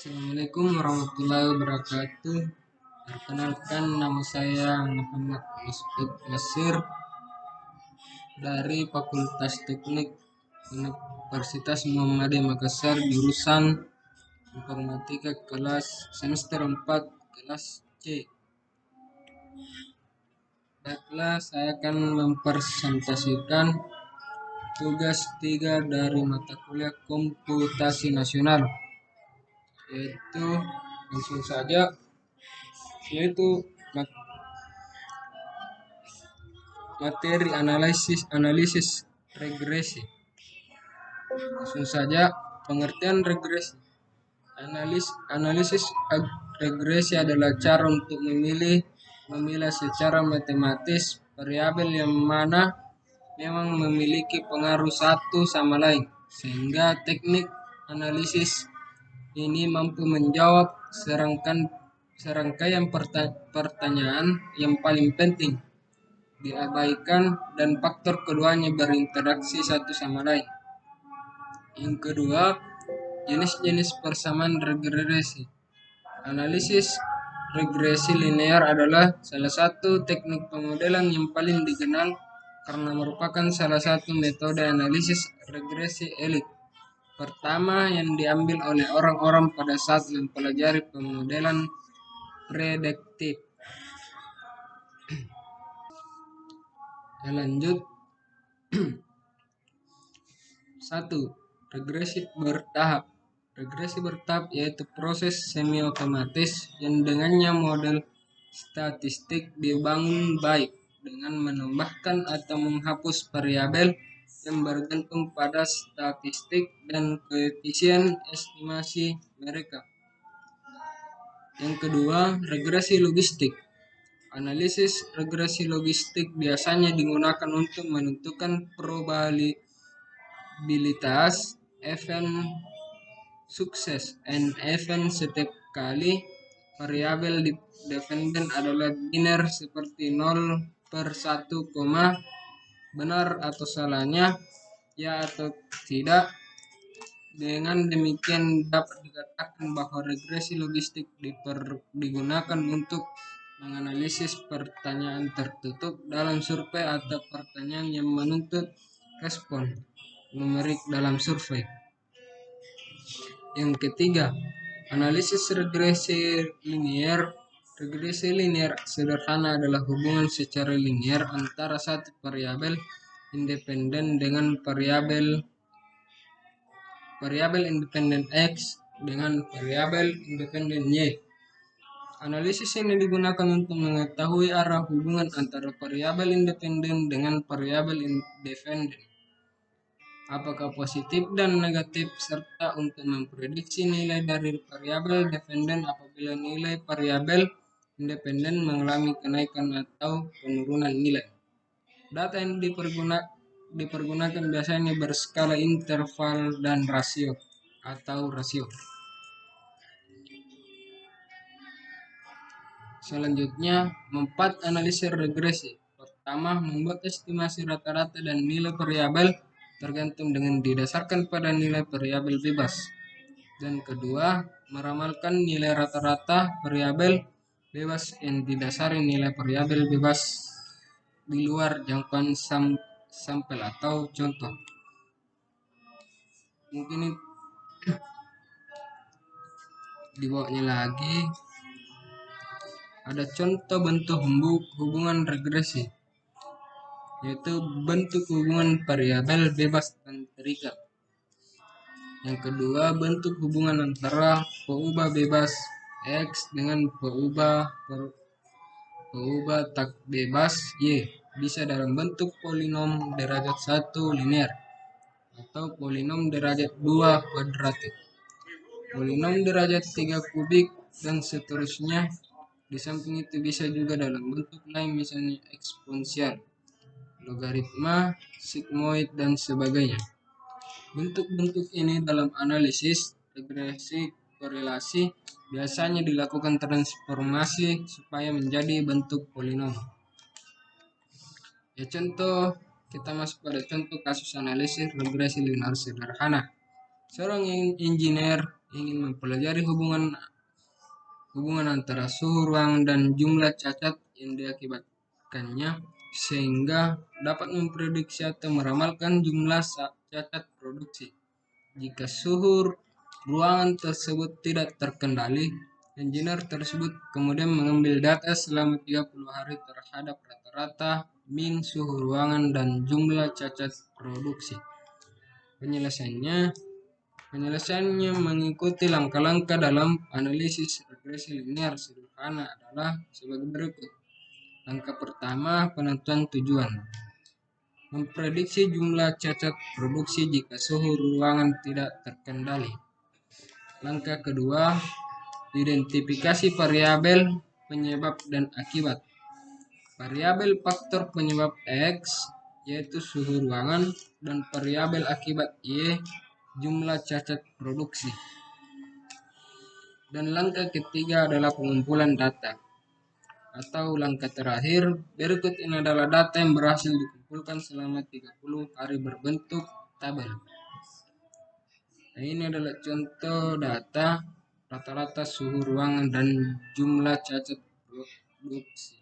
Assalamualaikum warahmatullahi wabarakatuh. Perkenalkan, nama saya Muhammad Masud Nasir dari Fakultas Teknik Universitas Muhammadiyah Makassar, jurusan Informatika kelas semester 4 kelas C. Baiklah, saya akan mempresentasikan tugas 3 dari mata kuliah Komputasi Nasional, yaitu langsung saja, yaitu materi analisis regresi. Langsung saja, pengertian regresi. Analisis regresi adalah cara untuk memilah secara matematis variabel yang mana memang memiliki pengaruh satu sama lain, sehingga teknik analisis ini mampu menjawab serangkaian pertanyaan yang paling penting diabaikan dan faktor keduanya berinteraksi satu sama lain. Yang kedua, jenis-jenis persamaan regresi. Analisis regresi linear adalah salah satu teknik pemodelan yang paling dikenal karena merupakan salah satu metode analisis regresi elit pertama yang diambil oleh orang-orang pada saat mempelajari pemodelan prediktif. Lanjut. 1. Regresi bertahap. Regresi bertahap yaitu proses semi otomatis yang dengannya model statistik dibangun baik dengan menambahkan atau menghapus variabel yang bergantung pada statistik dan koefisien estimasi mereka. Yang kedua, regresi logistik. Analisis regresi logistik biasanya digunakan untuk menentukan probabilitas event sukses and event setiap kali variabel dependen adalah biner seperti 0/1, benar atau salahnya, ya atau tidak. Dengan demikian dapat dikatakan bahwa regresi logistik digunakan untuk menganalisis pertanyaan tertutup dalam survei atau pertanyaan yang menuntut respon numerik dalam survei. Yang ketiga, analisis regresi linear. Regresi linear sederhana adalah hubungan secara linear antara satu variabel independen dengan variabel independen X dengan variabel independen Y. Analisis ini digunakan untuk mengetahui arah hubungan antara variabel independen dengan variabel independen, apakah positif dan negatif, serta untuk memprediksi nilai dari variabel dependen apabila nilai variabel independen mengalami kenaikan atau penurunan nilai. Data yang dipergunakan biasanya berskala interval dan rasio atau rasio. Selanjutnya, 4 analisis regresi. Pertama, membuat estimasi rata-rata dan nilai variabel tergantung dengan didasarkan pada nilai variabel bebas. Dan kedua, meramalkan nilai rata-rata variabel bebas yang didasari nilai variabel bebas di luar jangkauan sampel atau contoh. Mungkin di bawahnya lagi ada contoh bentuk hubungan regresi, yaitu bentuk hubungan variabel bebas dan terikat. Yang kedua, bentuk hubungan antara peubah bebas X dengan peubah tak bebas Y, bisa dalam bentuk polinom derajat 1 linear atau polinom derajat 2 kuadratik, polinom derajat 3 kubik, dan seterusnya. Di samping itu bisa juga dalam bentuk lain, misalnya eksponensial, logaritma, sigmoid, dan sebagainya. Bentuk-bentuk ini dalam analisis regresi korelasi biasanya dilakukan transformasi supaya menjadi bentuk polinom. Ya, contoh, kita masuk pada contoh kasus analisis regresi linear sederhana. Seorang engineer ingin mempelajari hubungan antara suhu ruangan dan jumlah cacat yang diakibatkannya, sehingga dapat memprediksi atau meramalkan jumlah cacat produksi. Jika suhu ruangan tersebut tidak terkendali, engineer tersebut kemudian mengambil data selama 30 hari terhadap rata-rata min suhu ruangan dan jumlah cacat produksi. Penyelesaiannya mengikuti langkah-langkah dalam analisis regresi linear sederhana adalah sebagai berikut. Langkah pertama, penentuan tujuan. Memprediksi jumlah cacat produksi jika suhu ruangan tidak terkendali. Langkah kedua, identifikasi variabel penyebab dan akibat. Variabel faktor penyebab X, yaitu suhu ruangan, dan variabel akibat Y, jumlah cacat produksi. Dan langkah ketiga adalah pengumpulan data. Atau langkah terakhir, berikut ini adalah data yang berhasil dikumpulkan selama 30 hari berbentuk tabel. Nah, ini adalah contoh data rata-rata suhu ruangan dan jumlah cacat produksi.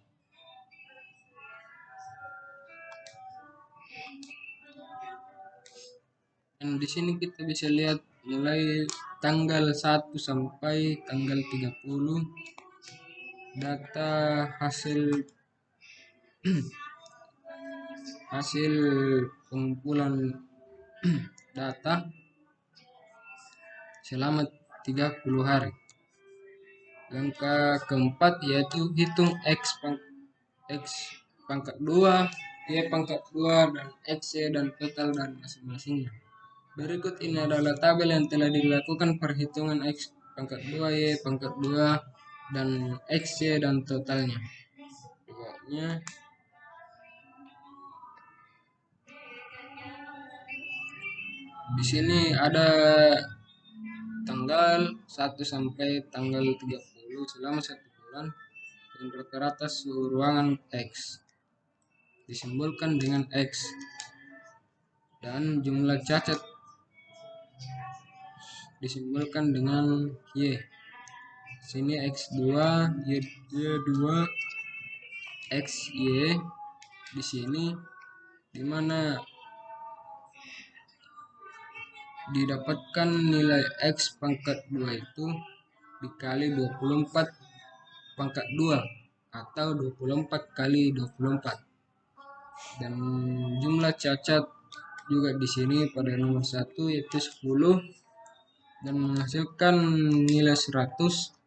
Dan di sini kita bisa lihat mulai tanggal 1 sampai tanggal 30 data hasil pengumpulan data selama 30 hari. Langkah keempat yaitu hitung X pangkat 2, Y pangkat 2, dan XY dan total dari masing-masingnya. Berikut ini adalah tabel yang telah dilakukan perhitungan X pangkat 2, Y pangkat 2, dan XY dan totalnya. Di sini ada tanggal 1 sampai tanggal 30 selama 1 bulan dan rata-rata suhu ruangan X disimbolkan dengan X dan jumlah cacat disimbolkan dengan Y. Sini X2, Y2, XY di sini, dimana didapatkan nilai X pangkat 2 itu dikali 24 pangkat 2 atau 24 kali 24. Dan jumlah cacat juga di sini pada nomor 1 yaitu 10 dan menghasilkan nilai 100,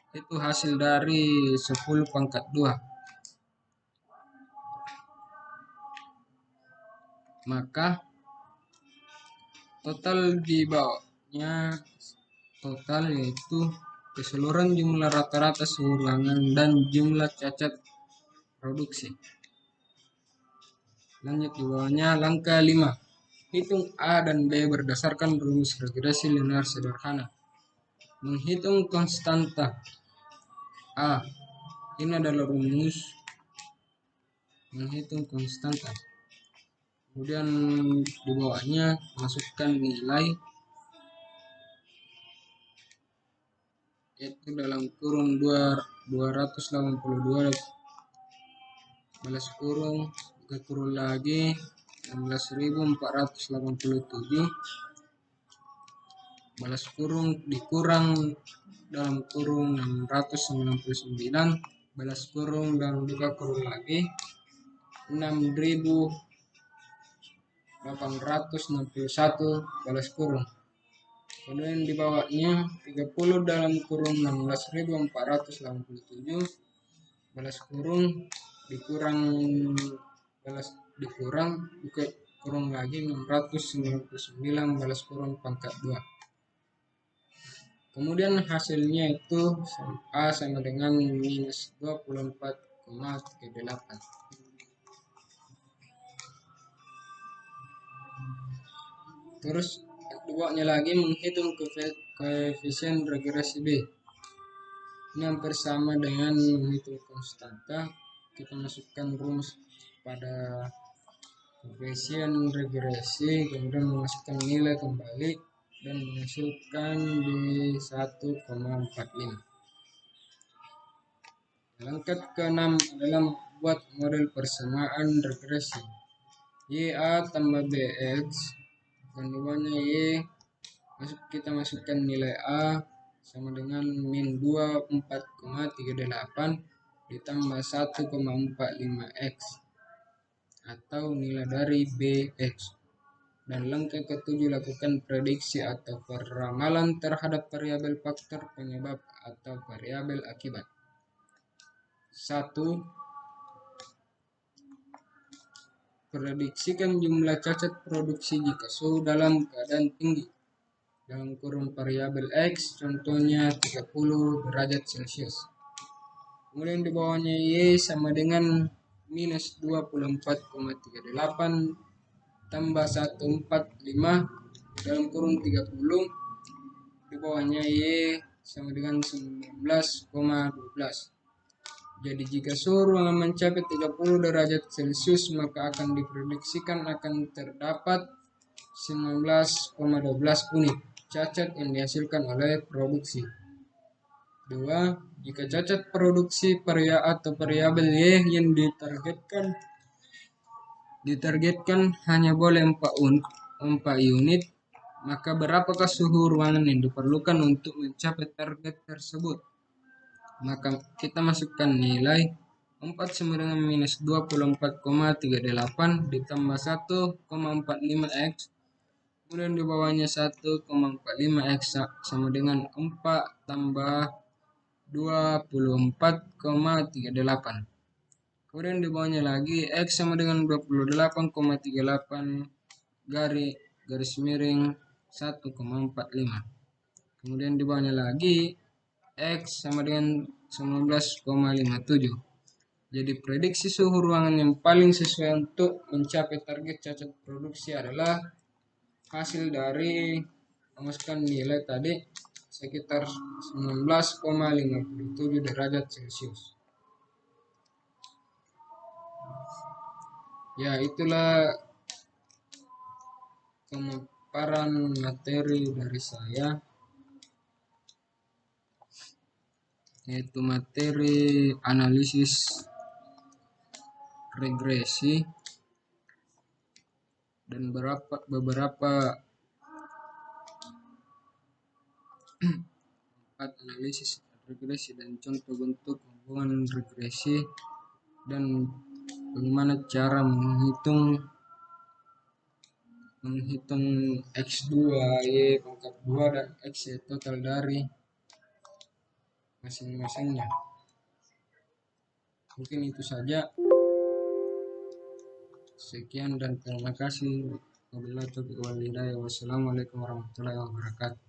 itu hasil dari 10 pangkat 2. Maka total di bawahnya total yaitu keseluruhan jumlah rata-rata suhu ruangan dan jumlah cacat produksi. Lanjut di bawahnya langkah 5. Hitung A dan B berdasarkan rumus regresi linear sederhana. Menghitung konstanta A. Ini adalah rumus menghitung konstanta. Kemudian di bawahnya masukkan nilai yaitu dalam kurung 282 balas kurung buka kurung lagi 16.487 balas kurung dikurang dalam kurung 699 balas kurung dan buka kurung lagi 6.861 balas kurung. Kemudian di bawahnya 30 dalam kurung 16.487 balas kurung dikurang buka kurung lagi 699 balas kurung pangkat 2. Kemudian hasilnya itu A sama dengan minus 24,38. Terus keduanya lagi menghitung koefisien regresi B. Ini hampir sama dengan menghitung konstanta. Kita masukkan rumus pada koefisien regresi, kemudian memasukkan nilai kembali dan menghasilkan di 1,45. Langkah ke-6 adalah membuat model persamaan regresi. YA tambah BX dan di bawahnya Y kita masukkan nilai A sama dengan min 24,38 ditambah 1,45 X atau nilai dari BX. Dan langkah ke-7 lakukan prediksi atau peramalan terhadap variabel faktor penyebab atau variabel akibat. 1. Prediksikan jumlah cacat produksi jika suhu dalam keadaan tinggi dalam kurun variabel X, contohnya 30 derajat Celcius. Kemudian di bawahnya Y sama dengan minus 24,38 tambah 145 dalam kurun 30. Di bawahnya Y sama dengan 19,12. Jadi jika suhu ruangan mencapai 30 derajat Celcius, maka akan diprediksikan akan terdapat 19,12 unit cacat yang dihasilkan oleh produksi. 2. Jika cacat produksi atau variabel Y yang ditargetkan hanya boleh 4 unit, maka berapakah suhu ruangan yang diperlukan untuk mencapai target tersebut? Maka kita masukkan nilai 4 sama dengan minus 24,38 ditambah 1,45 X. Kemudian di bawahnya 1,45 X sama dengan 4 tambah 24,38. Kemudian di bawahnya lagi X sama dengan 28,38 garis miring 1,45. Kemudian di bawahnya lagi X sama dengan 19,57. Jadi prediksi suhu ruangan yang paling sesuai untuk mencapai target cacat produksi adalah hasil dari memasukkan nilai tadi sekitar 19,57 derajat Celcius. Ya, itulah pemaparan materi dari saya, yaitu materi analisis regresi dan beberapa analisis regresi dan contoh bentuk hubungan regresi dan bagaimana cara menghitung X2, Y pangkat 2 dan X total dari masing-masingnya. Mungkin itu saja. Sekian dan terima kasih. Wassalamualaikum warahmatullahi wabarakatuh.